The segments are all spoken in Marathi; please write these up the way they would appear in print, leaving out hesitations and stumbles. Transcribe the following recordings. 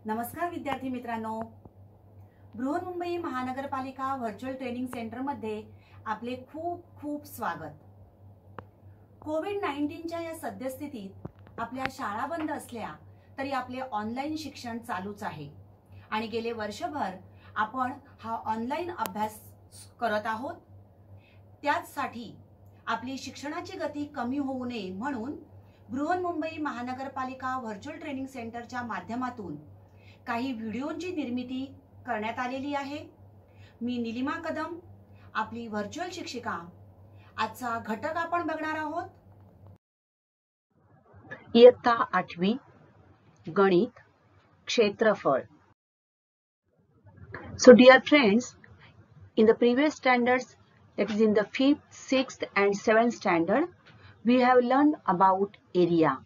नमस्कार विद्यार्थी मित्रांनो, बृहन्मुंबई महानगरपालिका व्हर्च्युअल ट्रेनिंग सेंटर मध्ये आपले खूप खूप स्वागत। कोविड-19च्या या सद्यस्थितीत आपल्या शाळा बंद असल्या तरी आपले ऑनलाईन शिक्षण चालूच आहे आणि गेले वर्षभर आपण हा ऑनलाईन अभ्यास करत आहोत। त्यासाठी आपली शिक्षणाची गती कमी होऊ नये म्हणून बृहन्मुंबई महानगरपालिका व्हर्च्युअल ट्रेनिंग सेंटरच्या माध्यमातून काही व्हिडिओंची निर्मिती करण्यात आलेली आहे। मी निलिमा कदम, आपली व्हर्च्युअल शिक्षिका। आजचा घटक आपण बघणार आहोत इयत्ता 8वी गणित क्षेत्रफळ। So dear friends, in the previous standards, that is in the 5th, 6th and 7th standard, we have learned about area.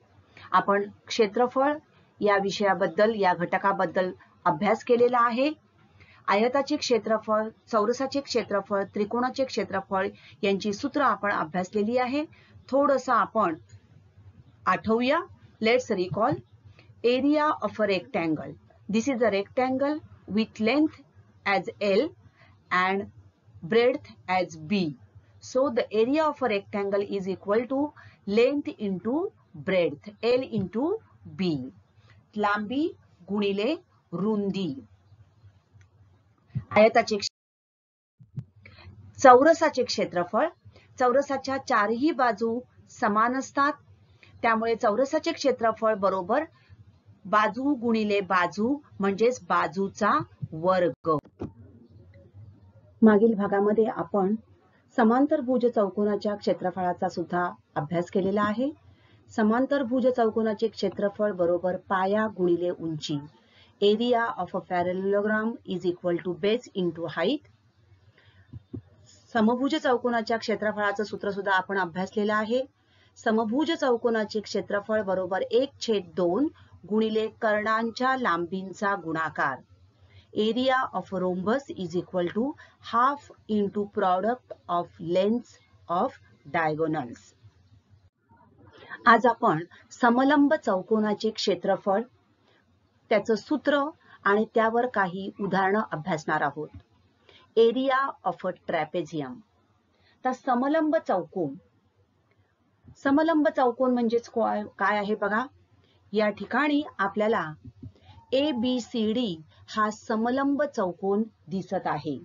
आपण क्षेत्रफळ या विषयाबद्दल, या घटकाबद्दल अभ्यास केलेला आहे। आयताचे क्षेत्रफळ, चौरसाचे क्षेत्रफळ, त्रिकोणाचे क्षेत्रफळ यांची सूत्र आपण अभ्यासलेली आहे। थोडंसं आपण आठवूया। Let's recall area of a rectangle. This is a rectangle with length as L and breadth as B. So the area of a rectangle is equal to length into breadth, L into B. लांबी गुणिले रुंदी। आयताचे चौरसाचे क्षेत्रफळ, चौरसाच्या चारही बाजू समान असतात, त्यामुळे चौरसाचे क्षेत्रफळ बरोबर बाजू गुणिले बाजू म्हणजेच बाजूचा वर्ग। मागील भागामध्ये आपण समांतरभुज चौकोनाच्या क्षेत्रफळाचा सुद्धा अभ्यास केलेला आहे। समांतरभुज चौकोनाचे क्षेत्रफळ बरोबर पाया गुणिले उंची। Area of a parallelogram is equal to base into height. समभुज चौकोनाच्या क्षेत्रफळाचं सूत्र सुद्धा आपण अभ्यासलेलं आहे। समभुज चौकोनाचे क्षेत्रफळ बरोबर 1/2 गुणिले कर्णांच्या लांबींचा गुणाकार। Area of rhombus is equal to half into product of lengths of diagonals. आज आपण समलंब चौकोनाचे क्षेत्रफळ, त्याचं सूत्र आणि त्यावर काही उदाहरणं अभ्यासणार आहोत। Area of a trapezium. तर समलंब चौकोन, समलंब चौकोन म्हणजेच काय आहे बघा। या ठिकाणी आपल्याला ABCD हा समलंब चौकोन दिसत आहे।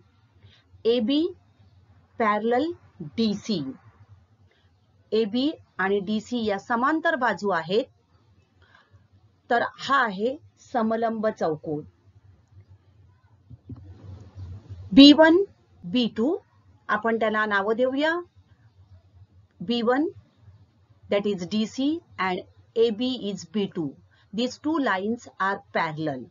AB पॅरलल DC, AB आणि DC या समांतर बाजू आहेत, तर हा आहे समलंब चौकोन। B1 B2 आपण त्याला नाव देऊया। B1 that is DC and AB is B2. These two lines are parallel.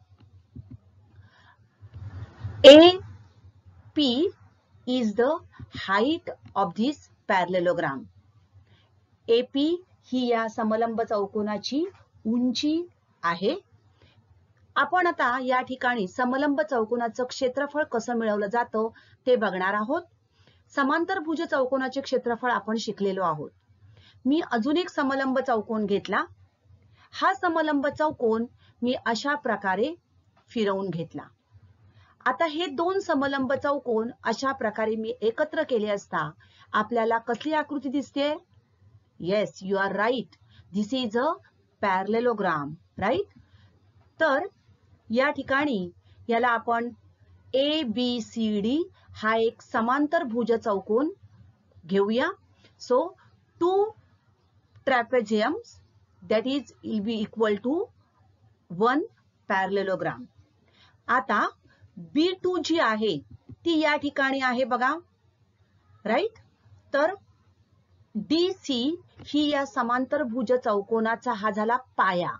AP is the height of this parallelogram. AP ही या समलंब चौकोनाची उंची आहे। आपण आता या ठिकाणी समलंब चौकोनाचं क्षेत्रफळ कसं मिळवलं जातं ते बघणार आहोत। समांतरभुज चौकोनाचे क्षेत्रफळ आपण शिकलेलो आहोत। मी अजून एक समलंब चौकोन घेतला। हा समलंब चौकोन मी अशा प्रकारे फिरवून घेतला। आता हे दोन समलंब चौकोन अशा प्रकारे मी एकत्र केले असता आपल्याला कसली आकृती दिसते? Yes, you are right, this is a parallelogram, right. तर या ठिकाणी याला आपण ABCD हा एक समांतरभुज चौकोन घेऊया। So 2 trapeziums that is will be equal to 1 parallelogram. आता B2 जी आहे ती या ठिकाणी आहे बघा, राईट। तर DC ही या समांतरभुज चौकोनाचा हा झाला पाया।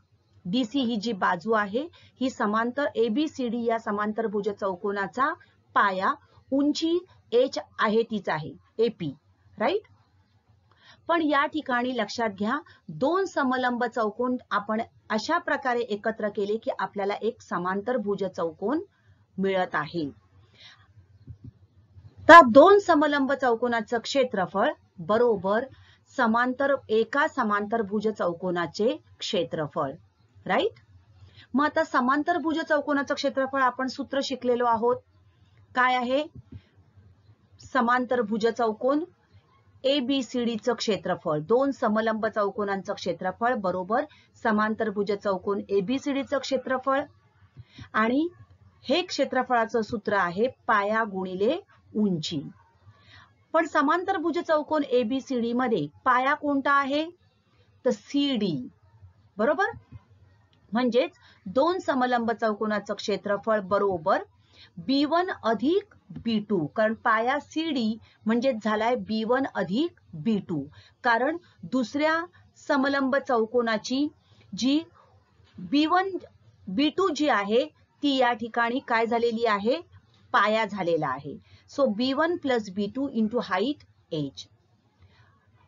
DC ही जी बाजू आहे ही समांतर ABCD या समांतरभुज चौकोनाचा पाया, उंची H आहे तीच आहे AP, राईट। पण या ठिकाणी लक्षात घ्या, दोन समलंब चौकोन आपण अशा प्रकारे एकत्र केले की आपल्याला एक समांतरभुज चौकोन मिळत आहे। तर दोन समलंब चौकोनाचं क्षेत्रफळ बरोबर एका समांतरभुज चौकोनाचे क्षेत्रफळ, राईट। मग आता समांतरभुज चौकोनाचं क्षेत्रफळ आपण सूत्र शिकलेलो आहोत. काय आहे? समांतरभुज चौकोन ABCD चं क्षेत्रफळ, दोन समलंब चौकोनांचं क्षेत्रफळ बरोबर समांतरभुज चौकोन ABCD चं क्षेत्रफळ. आणि हे क्षेत्रफळाचं सूत्र आहे पाया गुणिले उंची. पण समांतरभुज चौकोन ABCD मध्ये पाया कोणता आहे? तर CD, बरोबर. म्हणजेच दोन समलंब चौकोनाचं क्षेत्रफळ बरोबर B1 अधिक B2, कारण पाया CD म्हणजेच झालाय B1 अधिक B2, कारण दुसऱ्या समलंब चौकोनाची जी B2 जी आहे ती या ठिकाणी काय झालेली आहे? पाया झालेला आहे. So B1 plus B2 into height H.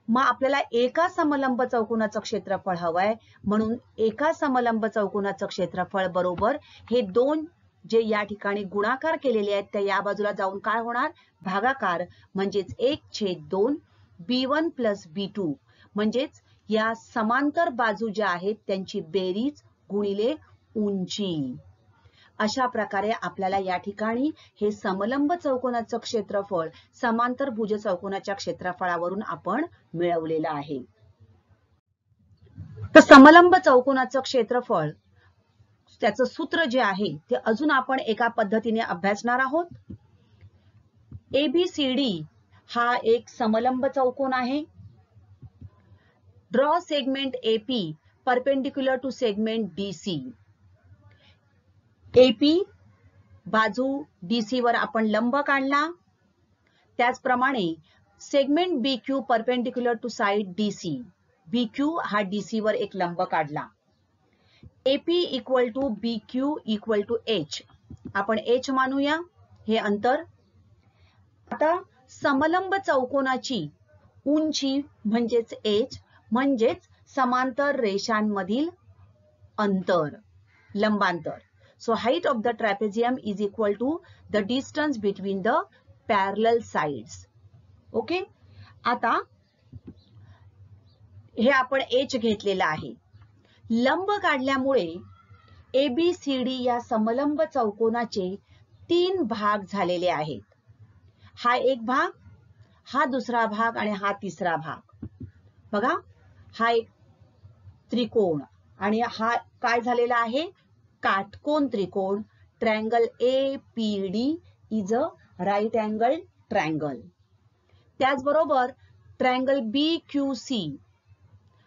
मग आपल्याला एका समलंब चौकोनाचं क्षेत्रफळ हवंय, म्हणून एका समलंब चौकोनाचं क्षेत्रफळ बरोबर हे दोन जे या ठिकाणी गुणाकार केलेले आहेत त्या या बाजूला जाऊन काय होणार? भागाकार, म्हणजेच 1/2 B1 प्लस B2, म्हणजेच या समांतर बाजू ज्या आहेत त्यांची बेरीज गुणिले उंची. अशा प्रकारे आपल्याला या ठिकाणी हे समलंब चौकोनाचं क्षेत्रफळ समांतरभुज चौकोनाच्या क्षेत्रफळावरून आपण मिळवलेलं आहे. तर समलंब चौकोनाचं क्षेत्रफळ त्याचं सूत्र जे आहे ते अजून आपण एका पद्धतीने अभ्यासणार आहोत. ABCD हा एक समलंब चौकोन आहे. Draw segment AP perpendicular to segment DC. AP बाजू DC वर आपण लंब काढला, त्याचप्रमाणे segment BQ perpendicular to side DC. BQ हा DC वर एक लंब काढला. AP equal to BQ equal to H. आपण H मानूया हे अंतर. आता समलंब चौकोनाची उंची म्हणजेच H, म्हणजेच समांतर रेषांमधील अंतर, लंबांतर. So height of the trapezium is equal to the distance between the parallel sides. Okay? आता हे आपण H घेतलेलं आहे. लंब काढल्यामुळे ABCD या समलंब चौकोनाचे 3 भाग झालेले आहेत. हा एक भाग, हा दुसरा भाग आणि हा तिसरा भाग. बघा, हा एक त्रिकोण आणि हा काय झालेला आहे? काटकोन त्रिकोण. Triangle APD is a right angle triangle. त्याचबरोबर ट्रायंगल BQC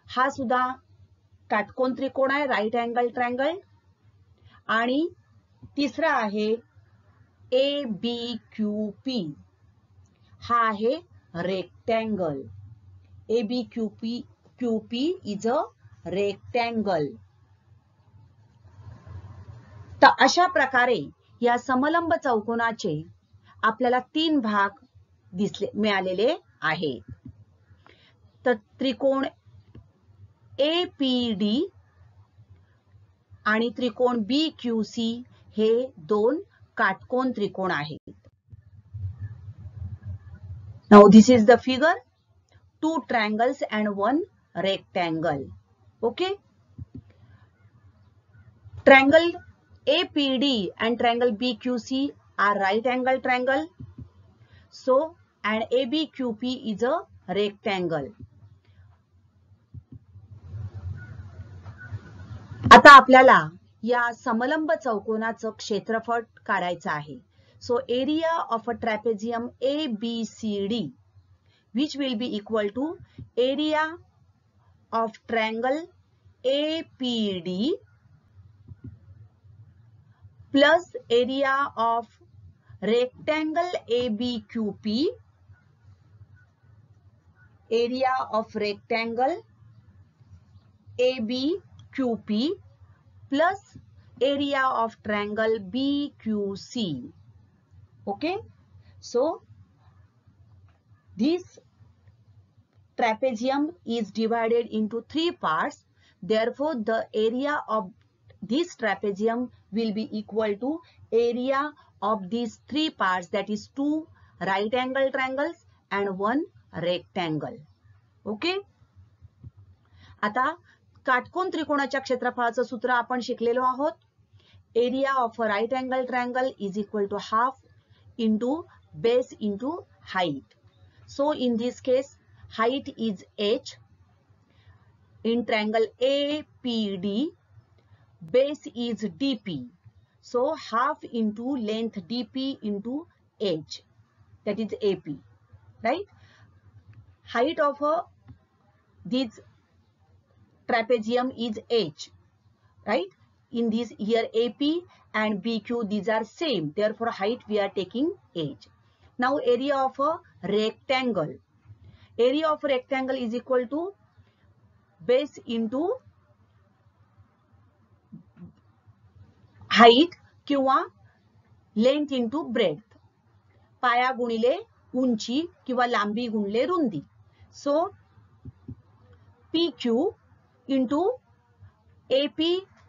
हा सुद्धा काटकोन त्रिकोण आहे, राईट अँगल ट्रायंगल. आणि तिसरा आहे ABQP, हा आहे rectangle. ABQP is a rectangle. तर अशा प्रकारे या समलंब चौकोनाचे आपल्याला 3 भाग मिळालेले आहेत. तर त्रिकोण APD आणि त्रिकोण BQC हे 2 काटकोन त्रिकोण आहेत. Now this is the figure, 2 triangles and 1 rectangle. Okay? Triangle APD and triangle BQC are right angle triangle. So, and ABQP is a rectangle. आता आपल्याला या समलंब चौकोनाचं क्षेत्रफळ काढायचं आहे. So, area of a trapezium ABCD which will be equal to area of triangle APD plus area of rectangle ABQP, area of rectangle ABQP plus area of triangle BQC. Okay, so this trapezium is divided into 3 parts. Therefore, the area of this trapezium will be equal to area of these 3 parts, that is 2 right angle triangles and 1 rectangle. Okay? आता काटकोन त्रिकोणाच्या क्षेत्रफळाचं सूत्र आपण शिकलेलो आहोत. area of a right angle triangle is equal to half into base into height. So in this case, height is h. In triangle APD, base is dp. So half into length dp into h, that is AP, right? Height of this trapezium is h, right? In this here AP and BQ, these are same. Therefore, height we are taking h. Now area of a rectangle. Area of a rectangle is equal to base into height किंवा लेंथ इंटू ब्रेथ. पाया गुणिले उंची किंवा लांबी गुणिले रुंदी. So PQ into AP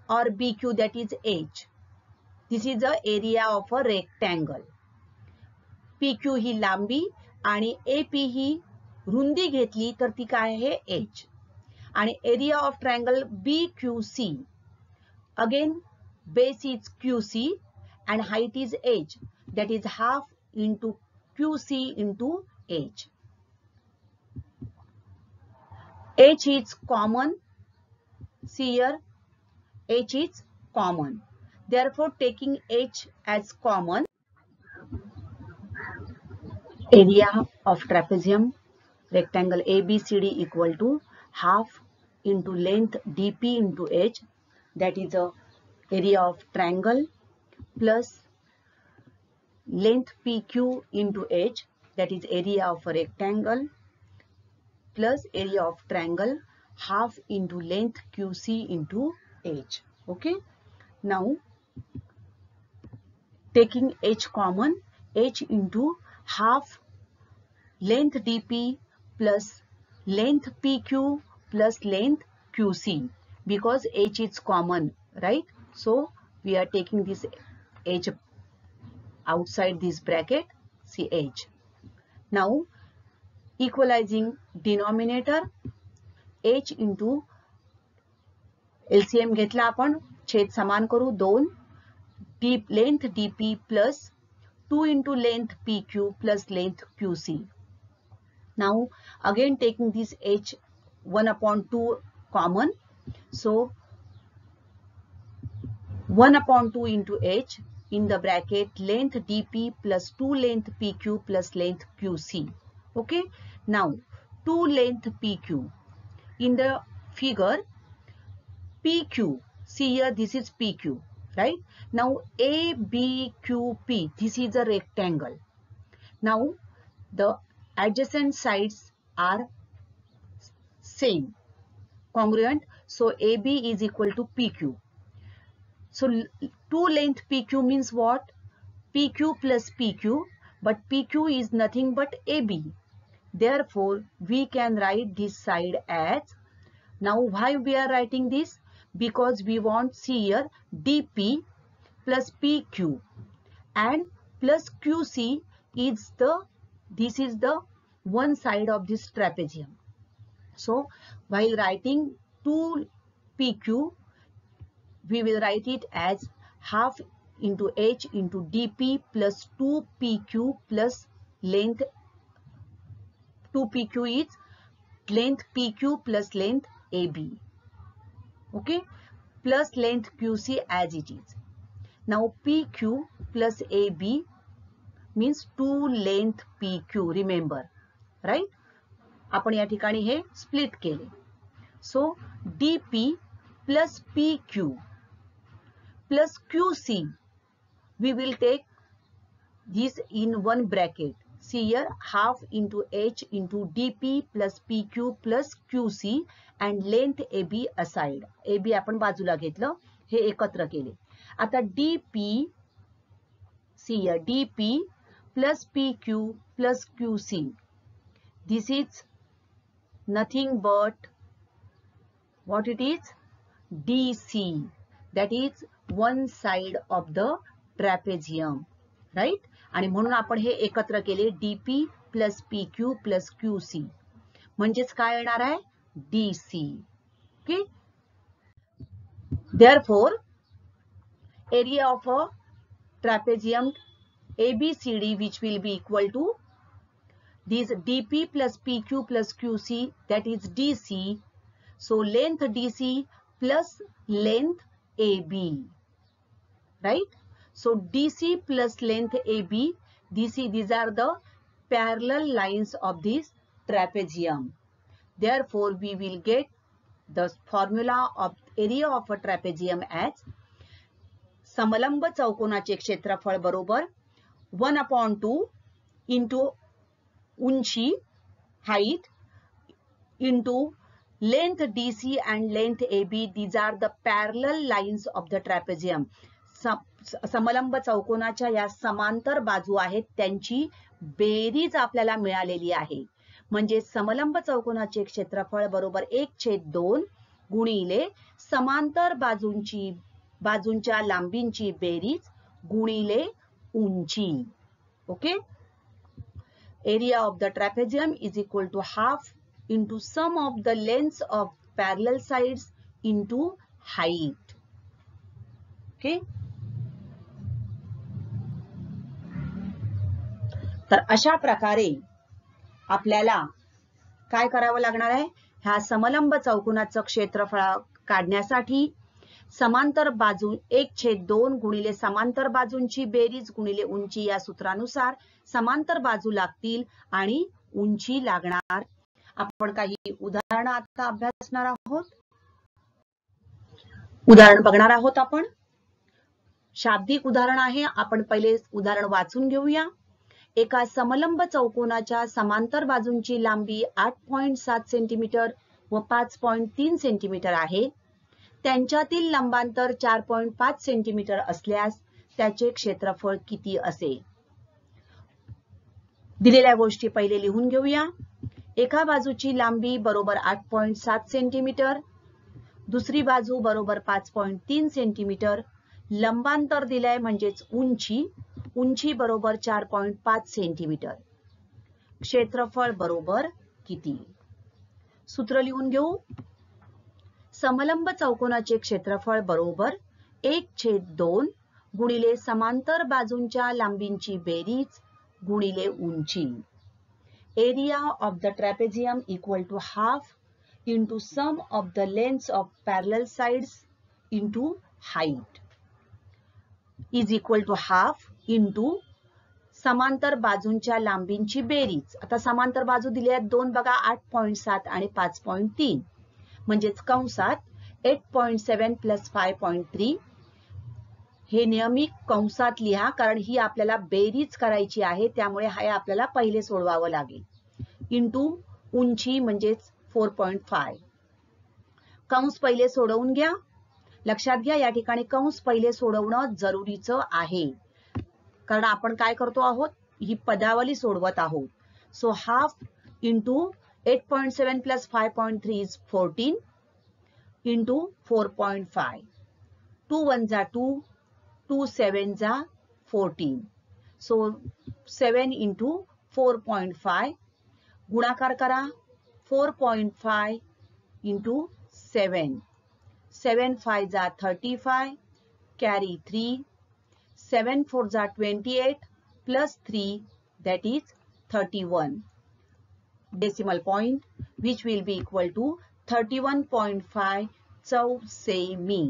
or BQ, that is H. This is the area of a rectangle. PQ ही लांबी आणि AP ही रुंदी घेतली तर ती काय आहे H. आणि area of triangle BQC, again base is QC and height is H, that is half into QC into H. H is common. See here, H is common. Therefore, taking H as common, area of trapezium rectangle ABCD equal to half into length DP into H, that is the area of triangle, plus length PQ into H, that is area of a rectangle, plus area of triangle, half into length QC into H. Okay. Now, taking H common, H into half length DP plus length PQ plus length QC, because H is common, right? So, we are taking this H outside this bracket, see H. Now, equalizing denominator, H into LCM घेतला आपण, छेद समान करू 2, deep length DP plus 2 into length PQ plus length QC. Now again taking this H 1/2 common, so 1/2 into H in the bracket length DP plus 2 length PQ plus length QC. Okay. Now 2 length PQ. In the figure PQ, see here this is PQ, right? Now ABQP, this is a rectangle. Now the adjacent sides are same, congruent. So AB is equal to PQ. So 2 length PQ means what? PQ plus PQ, but PQ is nothing but AB. Therefore, we can write this side as, now why we are writing this? Because we want, see here, DP plus PQ and plus QC is the, this is the one side of this trapezium. So while writing 2 PQ, we will write it as half into H into DP plus 2 PQ plus length, 2 PQ is length PQ plus length AB. Okay, plus length QC as it is. Now PQ plus AB means 2 length PQ, remember, right? आपण या ठिकाणी हे स्प्लिट केले. So DP plus PQ plus QC, we will take this in one bracket. See here, half into H into DP plus PQ plus QC and length AB aside. AB आपण बाजूला घेतलं, हे एकत्र केले. आता DP, see here, DP plus PQ plus QC. This is nothing but what it is? DC. That is one side of the trapezium, right? आणि म्हणून आपण हे एकत्र केले DP plus PQ plus QC. म्हणजेच काय येणार आहे? DC. Okay? Therefore, area of a trapezium ABCD, which will be equal to this DP plus PQ plus QC, that is DC. So length DC plus length AB, right? So DC plus length AB, DC, these are the parallel lines of this trapezium. Therefore, we will get the formula of area of a trapezium as समलंब चौकोनाचे क्षेत्रफळ बरोबर 1/2 into उंची height into length DC and length AB. These are the parallel lines of the trapezium. समलंब चौकोनाच्या या समांतर बाजू आहेत, त्यांची बेरीज आपल्याला मिळालेली आहे. म्हणजे समलंब चौकोनाचे क्षेत्रफळ बरोबर 1/2 गुणिले समांतर बाजूंच्या लांबींची बेरीज गुणिले उंची. Okay. Area of the trapezium is equal to half into sum of the lengths of parallel sides into height. Okay. तर अशा प्रकारे आपल्याला काय करावं लागणार आहे, ह्या समलंब चौकोनाचं क्षेत्रफळ काढण्यासाठी समांतर बाजू 1/2 गुणिले समांतर बाजूंची बेरीज गुणिले उंची या सूत्रानुसार समांतर बाजू लागतील आणि उंची लागणार. आपण काही उदाहरण आता अभ्यासणार आहोत. उदाहरण बघणार आहोत आपण. शाब्दिक उदाहरण आहे. आपण पहिले उदाहरण वाचून घेऊया. एका समलंब चौकोनाच्या समांतर बाजूंची लांबी 8.7 सेंटीमीटर व 5.3 सेंटीमीटर आहे. त्यांच्यातील लंबांतर 4.5 सेंटीमीटर असल्यास त्याचे क्षेत्रफळ किती असेल. दिलेल्या गोष्टी पहिले लिहून घेऊया. एका बाजूची लांबी बरोबर 8.7 सेंटीमीटर, दुसरी बाजू बरोबर 5.3 सेंटीमीटर, लंबांतर दिलंय म्हणजेच उंची बरोबर 4.5 सेंटीमीटर. क्षेत्रफळ बरोबर किती. सूत्र लिहून घेऊ. समलंब चौकोनाचे क्षेत्रफळ बरोबर 1/2 गुणिले समांतर बाजूंच्या लांबींची बेरीज गुणिले उंची. Area of the trapezium equal to half into sum of the lengths of parallel sides into height is equal to half into समांतर बाजूंच्या लांबींची बेरीज. आता समांतर बाजू दिल्या आहेत 2 बघा, 8.7 आणि 5.3, म्हणजेच कंसात 8.7 प्लस 5.3. हे नेहमी कंसात लिहा, कारण ही आपल्याला बेरीज करायची आहे, त्यामुळे हे आपल्याला पहिले सोडवावं लागेल. इंटू उंची म्हणजेच 4.5. कंस पहिले सोडवून घ्या. लक्षात घ्या, या ठिकाणी कंस पहिले सोडवणं जरुरीचं आहे, कारण आपण काय करतो आहोत, ही पदावली सोडवत आहोत. So half into 8.7 plus 5.3 is 14 into 4.5. 2 1 जा 2, 2 7 जा 14. So 7 into 4.5. गुणाकार करा. 4.5 इंटू 7. 7 5 जा 35, कॅरी 3. 7 4 जा 28 plus 3, that is 31 decimal point, which will be equal to 31.5 चौसेमी.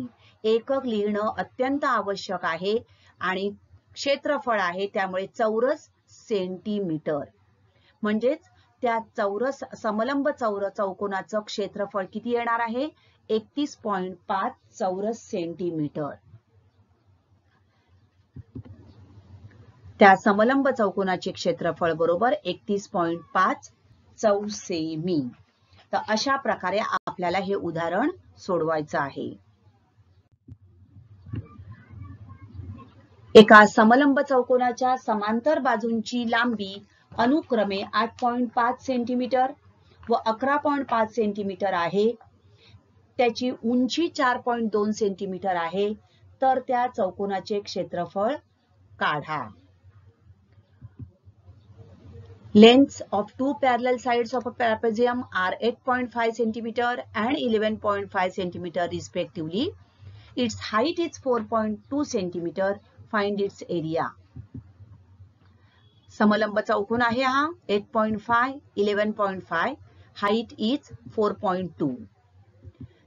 एकक लिहिणं अत्यंत आवश्यक आहे आणि क्षेत्रफळ आहे, त्यामुळे चौरस सेंटीमीटर. म्हणजेच त्या चौरस समलंब चौकोनाचं क्षेत्रफळ किती येणार आहे, 31.5 चौरस सेंटीमीटर. त्या समलंब चौकोनाचे क्षेत्रफळ बरोबर 31.5 चौसेमी. तर अशा प्रकारे आपल्याला हे उदाहरण सोडवायचं आहे. एका समलंब चौकोनाच्या समांतर बाजूंची लांबी अनुक्रमे 8.5 सेंटीमीटर व 11.5 सेंटीमीटर आहे. त्याची उंची 4.2 सेंटीमीटर आहे. तर त्या चौकोनाचे क्षेत्रफळ काढा. Lengths of two parallel sides of a trapezium are 8.5 centimeter and 11.5 centimeter respectively. its height is 4.2 centimeter. Find its area. समलंब चौकोन आहे हा 8.5, 11.5. Height is 4.2.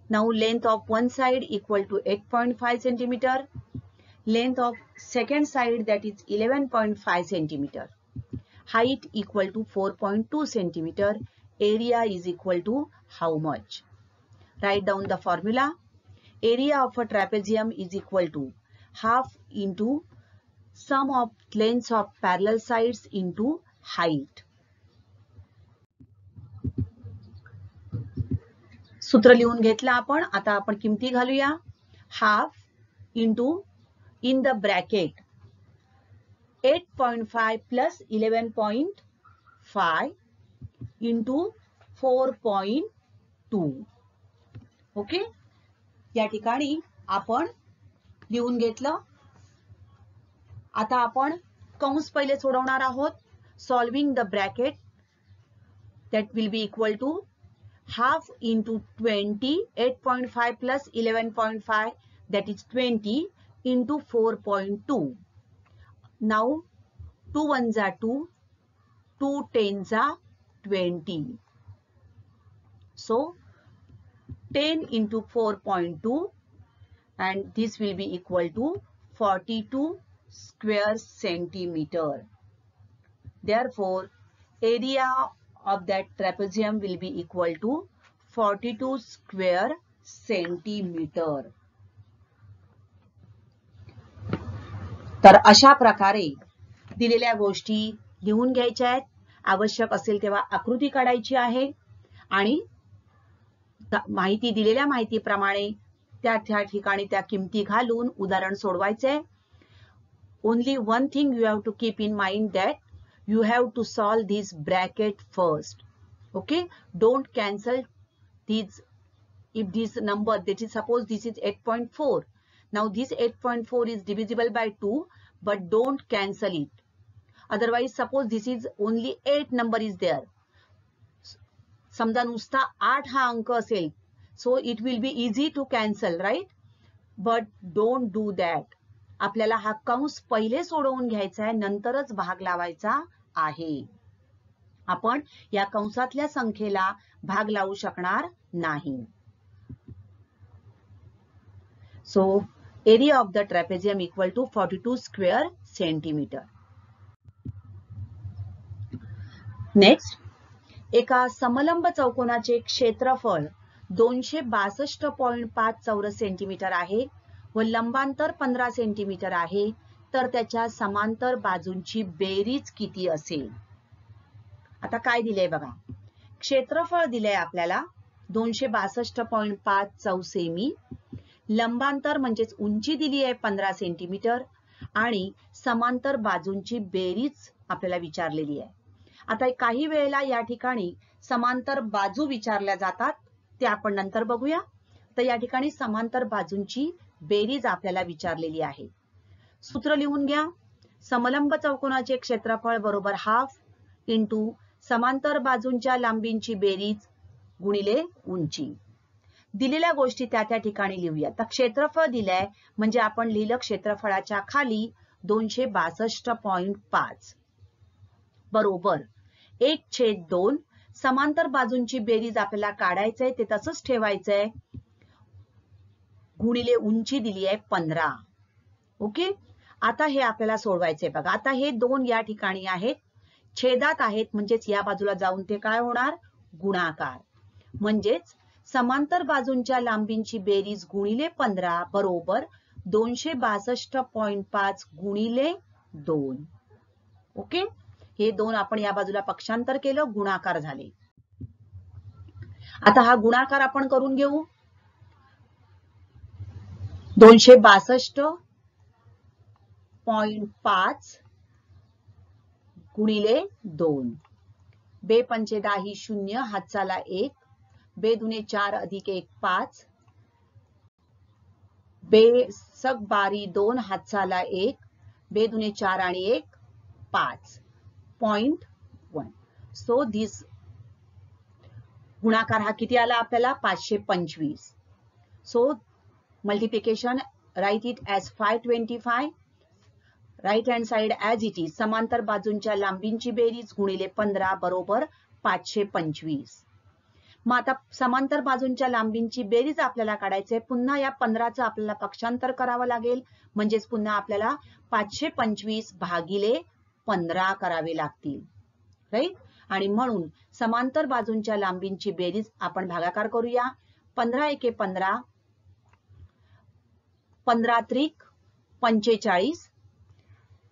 Now length of one side equal to 8.5 centimeter. Length of second side, that is 11.5 centimeter. Height equal to 4.2 centimeter. Area is equal to how much? Write down the formula. Area of a trapezium is equal to half into sum of lengths of parallel sides into height. सूत्र लिहून घेतलं आपण. आता आपण किमती घालूया. Half into in the bracket 8.5 plus 11.5 into 4.2. Okay, या ठिकाणी आपण लिहून घेतलं. आता आपण कंस पहिले सोडवणार आहोत. Solving the bracket, that will be equal to half into 20, 8.5 plus 11.5, that is 20 into 4.2. Now 2 ones are 2, 2 tens are 20. So 10 into 4.2, and this will be equal to 42 square centimeter. Therefore, area of that trapezium will be equal to 42 square centimeter. तर अशा प्रकारे दिलेल्या गोष्टी लिहून घ्यायच्या आहेत. आवश्यक असेल तेव्हा आकृती काढायची आहे आणि माहिती दिलेल्या माहितीप्रमाणे त्या ठिकाणी त्या किमती घालून उदाहरण सोडवायचे. Only one thing you have to keep in mind, that you have to solve this bracket first. Okay, don't cancel these. If this number, that is, suppose this is 8.4. Now this 8.4 is divisible by 2, but don't cancel it. Otherwise, suppose this is only 8 number is there. समजा नुसता 8 हा अंक असेल, so it will be easy to cancel, right? But don't do that. आपल्याला हा कंस पहिले सोडवून घ्यायचा आहे, नंतरच भाग लावायचा आहे. आपण या कंसातल्या संख्येला भाग लावू शकणार नाही. So area of the trapezium equal to 42 square centimeter. Next, एका समलंब चौकोनाचे क्षेत्रफळ 262.5 चौरस सेंटीमीटर आहे व लंबांतर 15 सेंटीमीटर आहे, तर त्याच्या समांतर बाजूंची बेरीज किती असेल? आता काय दिलंय बघा. क्षेत्रफळ दिलंय आपल्याला 262.5 चौसेमी, लंबांतर म्हणजेच उंची दिली आहे 15 सेंटीमीटर आणि समांतर बाजूंची बेरीज आपल्याला विचारलेली आहे. आता काही वेळेला या ठिकाणी समांतर बाजू विचारल्या जातात, ते आपण नंतर बघूया. तर या ठिकाणी समांतर बाजूंची बेरीज आपल्याला विचारलेली आहे. सूत्र लिहून घ्या. समलंब चौकोनाचे क्षेत्रफळ बरोबर हाफ इंटू समांतर बाजूंच्या लांबींची बेरीज गुणिले उंची. दिलेल्या गोष्टी त्या ठिकाणी लिहूया. तर क्षेत्रफळ दिलंय म्हणजे आपण लिहिलं क्षेत्रफळाच्या खाली 262.5 बरोबर 1/2. समांतर बाजूंची बेरीज आपल्याला काढायचंय, ते तसंच ठेवायचंय, गुणिले उंची दिली आहे 15. ओके, आता हे आपल्याला सोडवायचंय बघा. आता हे 2 या ठिकाणी आहेत, छेदात आहेत, म्हणजेच या बाजूला जाऊन ते काय होणार? गुणाकार. म्हणजेच समांतर बाजूंच्या लांबींची बेरीज गुणिले 15 बरोबर 262.5 गुणिले 2. ओके, हे 2 आपण या बाजूला पक्षांतर केलं, गुणाकार झाले. आता हा गुणाकार आपण करून घेऊ. 262.5 गुणिले 2. 2 पंचे 10 ही 0, हातचाला 1. 2 दुने 4 अधिक 1 5. 2 सक 12 2, हातचाला 1. 2 दुने 4 आणि 1 5.1. सो दिस गुणाकार हा किती आला आपल्याला? 525. So multiplication, write it as 525, right hand side as it is, समांतर बाजूंच्या लांबींची बेरीज गुणिले 15 बरोबर 525. मग आता समांतर बाजूंच्या लांबींची बेरीज आपल्याला काढायचे, पुन्हा या 15चं आपल्याला पक्षांतर करावं लागेल, म्हणजेच पुन्हा आपल्याला 525 भागिले 15 करावे लागतील, राईट. आणि म्हणून समांतर बाजूंच्या लांबींची बेरीज आपण भागाकार करूया. 15 एके 15, 15 त्रिक 45,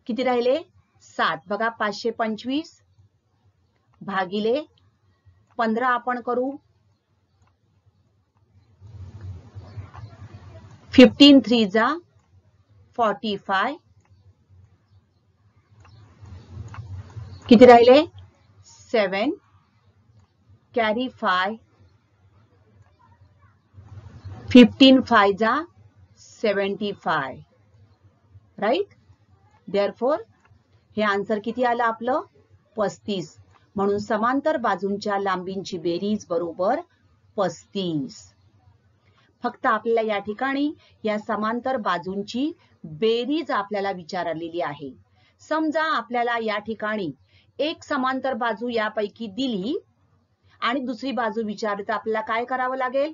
किती राहिले 7. बघा 525 भागिले 15 आपण करू. 15 3 जा 45, किती राहिले 7, कॅरी 5, 15 5 जा 75, राईट. देअरफॉर हे आन्सर किती आलं आपलं 35. म्हणून समांतर बाजूंच्या लांबींची बेरीज बरोबर 35. फक्त आपल्याला या ठिकाणी या समांतर बाजूंची बेरीज आपल्याला विचारलेली आहे. समजा आपल्याला या ठिकाणी एक समांतर बाजू यापैकी दिली आणि दुसरी बाजू विचारली तर आपल्याला काय करावं लागेल.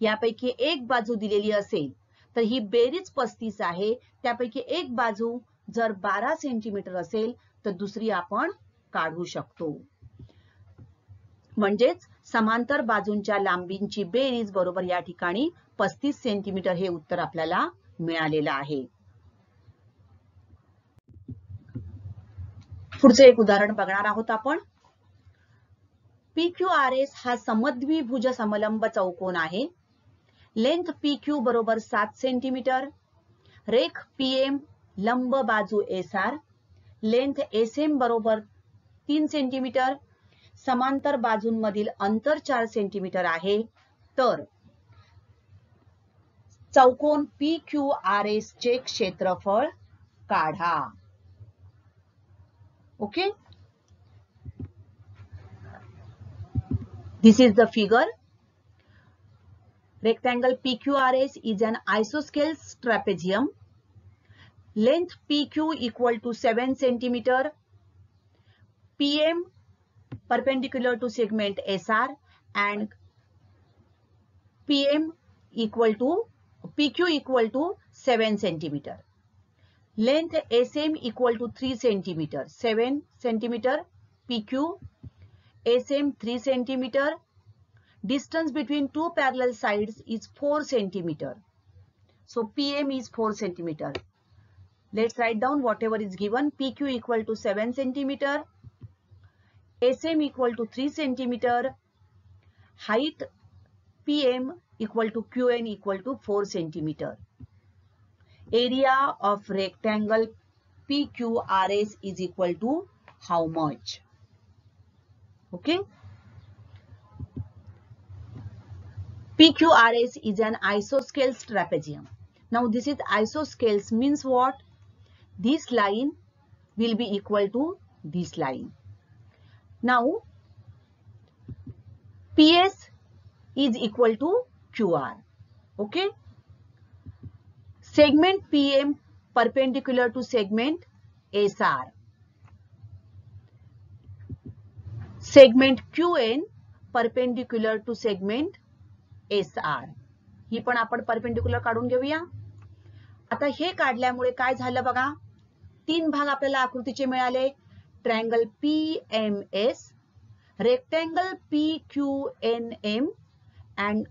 यापैकी एक बाजू दिलेली असेल तर ही बेरीज 35 आहे. त्यापैकी एक बाजू जर 12 सेंटीमीटर असेल तर दुसरी आपण काढू शकतो. म्हणजेच समांतर बाजूंच्या लांबींची बेरीज बरोबर या ठिकाणी 35 सेंटीमीटर हे उत्तर आपल्याला मिळालेलं आहे. पुढचं एक उदाहरण बघणार आहोत आपण. PQRS हा समद्विभुज समलंब चौकोन आहे. लेंथ PQ बरोबर 7 सेंटीमीटर, रेख PM लंब बाजू SR, लेंथ SM बरोबर 3 सेंटीमीटर, समांतर बाजूंमधील अंतर 4 सेंटीमीटर आहे. तर चौकोन PQRS चे क्षेत्रफळ काढा. Okay, this is the figure. Rectangle PQRS is an isosceles trapezium. Length PQ equal to 7 centimeter. PM perpendicular to segment SR and PQ equal to 7 centimeter. Length SM equal to 3 centimeter. 7 centimeter PQ, SM 3 centimeter. Distance between two parallel sides is 4 centimeter. So PM is 4 centimeter. Let's write down whatever is given. PQ equal to 7 centimeter. SM equal to 3 centimeter. Height PM equal to QN equal to 4 centimeter. Area of rectangle PQRS is equal to how much? Okay. PQRS is an isosceles trapezium. Now this is isosceles means what? This line will be equal to this line. Now PS is equal to QR. Okay. Segment PM perpendicular to segment SR. Segment QN perpendicular to segment SR. ही पण आपण परपेंडिक्युलर काढून घेऊया. आता हे काढल्यामुळे काय झालं बघा, 3 भाग आपल्याला आकृतीचे मिळाले. Triangle PMS, rectangle PQNM and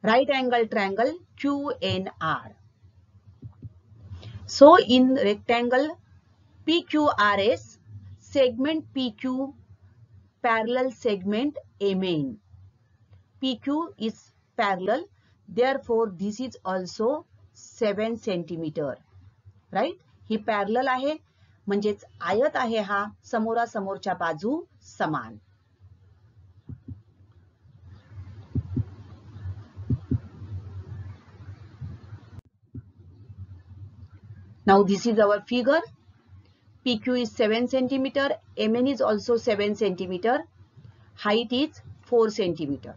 right angle triangle QNR. So in rectangle PQRS, segment PQ parallel segment MN. PQ is parallel, therefore this is also 7 centimeter. Right? He parallel आहे, म्हणजेच आयत आहे हा, समोरासमोरच्या बाजू समान. Now this is our figure. PQ is 7 centimeter, MN is also 7 centimeter, height is 4 centimeter.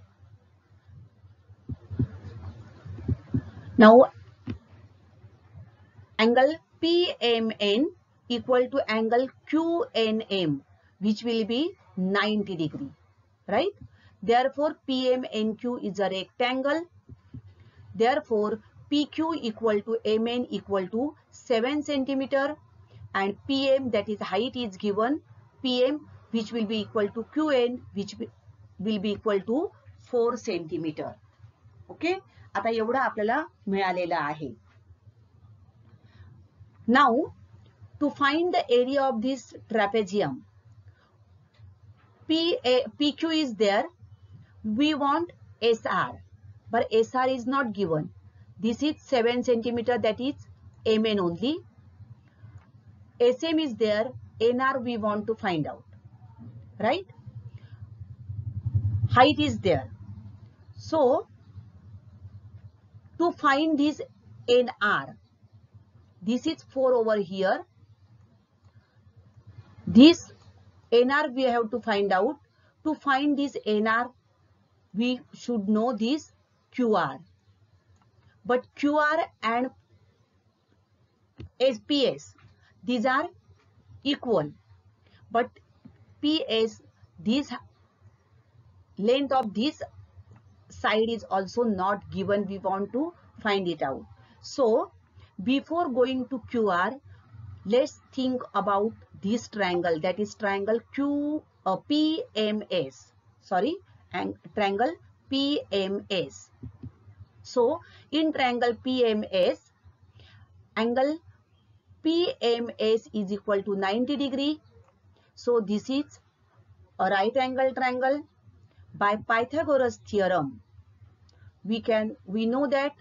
Now angle PMN equal to angle QNM, which will be 90 degree, right? Therefore PMNQ is a rectangle. Therefore PQ equal to MN equal to 7 centimeter, and PM, that is height, is given PM, which will be equal to QN, which will be equal to 4 centimeter. Okay, आता एवढा आपल्याला मिळालेला आहे. Now to find the area of this trapezium, PQ is there, we want SR, but SR is not given. This is 7 centimeter, that is MN only. SM is there, NR we want to find out, right? Height is there. So to find this NR, this is 4 over here. This NR we have to find out. To find this NR, we should know this QR. But QR and PS, these are equal. But PS, this length of this side is also not given. We want to find it out. So before going to QR, let's think about this triangle, that is triangle PMS. Sorry, and triangle PMS. So in triangle PMS, angle PMS is equal to 90 degree. So this is a right angle triangle. By Pythagoras theorem, we know that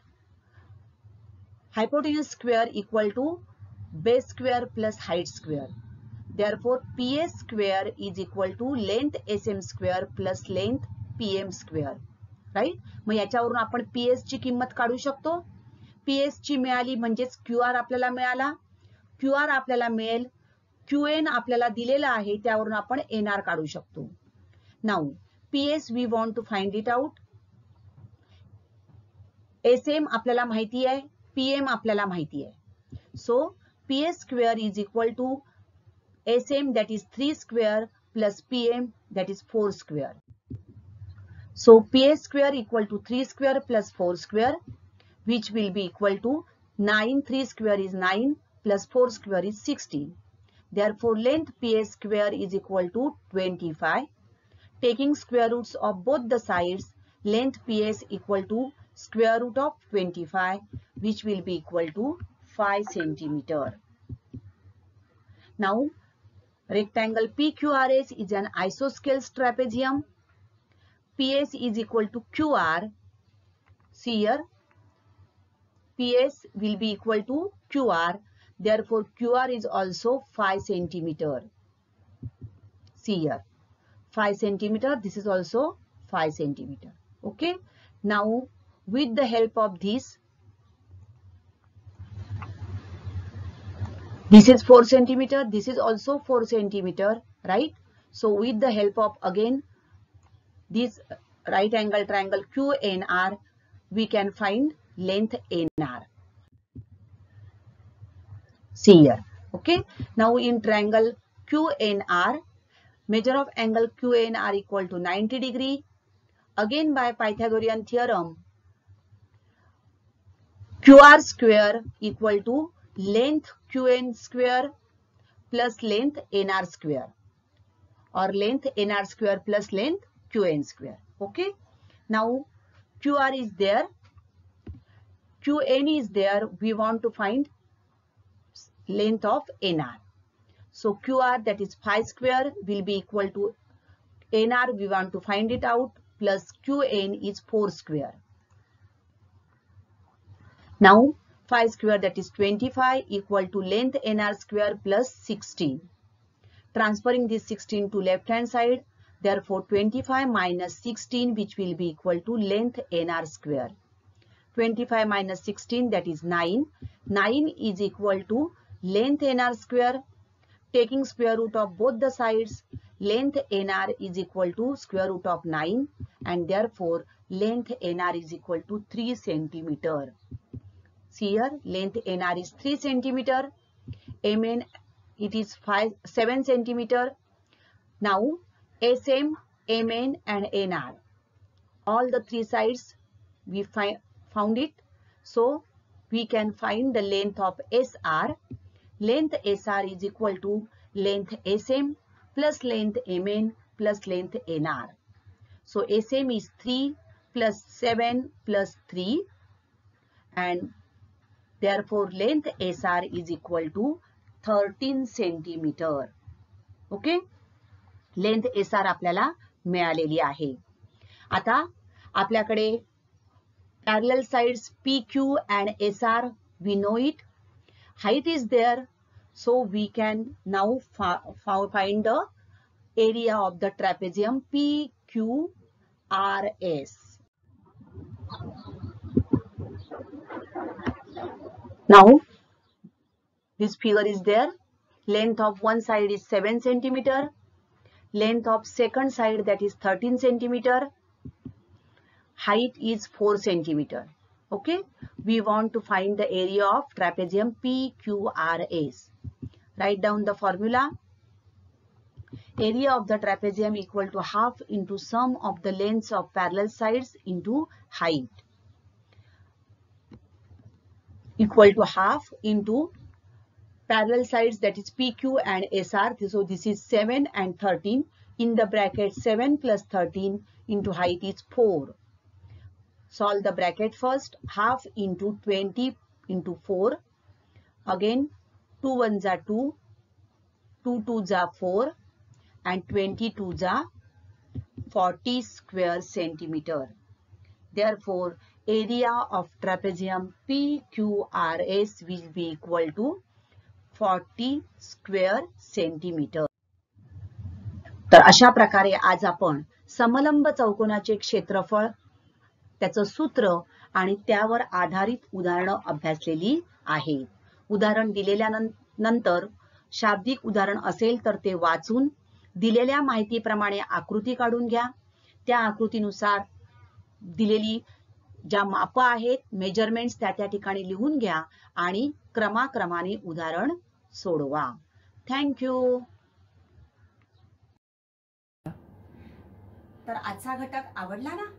hypotenuse square equal to base square plus height square. Therefore PS square is equal to length SM square plus length PM square, right? मग याच्यावरून आपण PS ची किंमत काढू शकतो. PS ची मिळाली म्हणजेच QR आपल्याला मिळाला. QR आपल्याला मिळेल, QN आपल्याला दिलेला आहे, त्यावरून आपण NR काढू शकतो. Now PS we want to find it out. SM आपल्याला माहिती आहे, PM आपल्याला माहिती आहे. So PS square is equal to SM, that is 3 square, plus PM, that is 4 square. So PS square equal to 3 square plus 4 square, which will be equal to 9. 3 square is 9 plus 4 square is 16. Therefore length PS square is equal to 25. Taking square roots of both the sides, length PS equal to square root of 25, which will be equal to 5 centimeter. Now rectangle PQRS is an isosceles trapezium. PS is equal to QR. See here, PS will be equal to QR. Therefore QR is also 5 centimeter. See here, 5 centimeter. This is also 5 centimeter. Okay. Now with the help of this is 4 centimeter. This is also 4 centimeter, right? So with the help of again this right angle triangle QNR, we can find length NR. See here. Okay. Now in triangle QNR, measure of angle QNR equal to 90 degree. Again by Pythagorean theorem, QR square equal to length QN square plus length NR square, or length NR square plus length QN square. Okay. Now QR is there, QN is there. We want to find length of NR. So QR, that is 5 square, will be equal to NR. We want to find it out, plus QN is 4 square. Now 5 square, that is 25, equal to length NR square plus 16. Transferring this 16 to left hand side, therefore 25 minus 16, which will be equal to length NR square. 25 minus 16, that is 9. 9 is equal to length NR square. Taking square root of both the sides, length NR is equal to square root of 9, and therefore length NR is equal to 3 centimeter. See here, length NR is 3 centimeter, MN it is 7 centimeter. Now SM, MN and NR, all the three sides we found it. So we can find the length of SR. Length SR is equal to length SM plus length MN plus length NR. So SM is 3 plus 7 plus 3, and therefore length SR is equal to 13 centimeter. Okay, length SR आपल्याला मिळालेली आहे. आता आपल्याकडे parallel sides PQ and SR, we know it. Height is there, so we can now find the area of the trapezium PQRS. Now this figure is there. Length of one side is 7 centimeter. Length of second side, that is 13 centimeter. Height is 4 centimeter. Okay. We want to find the area of trapezium PQRS. Write down the formula. Area of the trapezium equal to half into sum of the lengths of parallel sides into height. Equal to half into parallel sides, that is PQ and SR. So this is 7 and 13. In the bracket 7 plus 13 into height is 4. Solve the bracket first. Half into 20 into 4. Again 2 1s are 2. 2 2s are 4. And 22s are 40 square centimeter. Therefore, area of trapezium PQRS will be equal to 40 square centimeter. तर अशा प्रकारे आज आपण समलंब चौकोनाचे क्षेत्रफळ, त्याचं सूत्र आणि त्यावर आधारित उदाहरणं अभ्यासलेली आहेत. उदाहरण दिलेल्यानंतर शाब्दिक उदाहरण असेल तर ते वाचून दिलेल्या माहितीप्रमाणे आकृती काढून घ्या. त्या आकृतीनुसार दिलेली ज्या माप आहेत, मेजरमेंट्स, त्या ठिकाणी लिहून घ्या आणि क्रमाक्रमाने उदाहरण सोडवा. थँक्यू. तर आजचा घटक आवडला ना?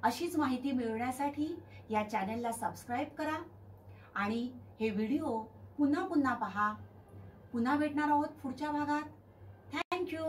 अशीच माहिती मिळवण्यासाठी या चॅनलला सबस्क्राईब करा आणि हे व्हिडिओ पुन्हा पुन्हा पहा. पुन्हा भेटणार आहोत पुढच्या भागात. थँक्यू.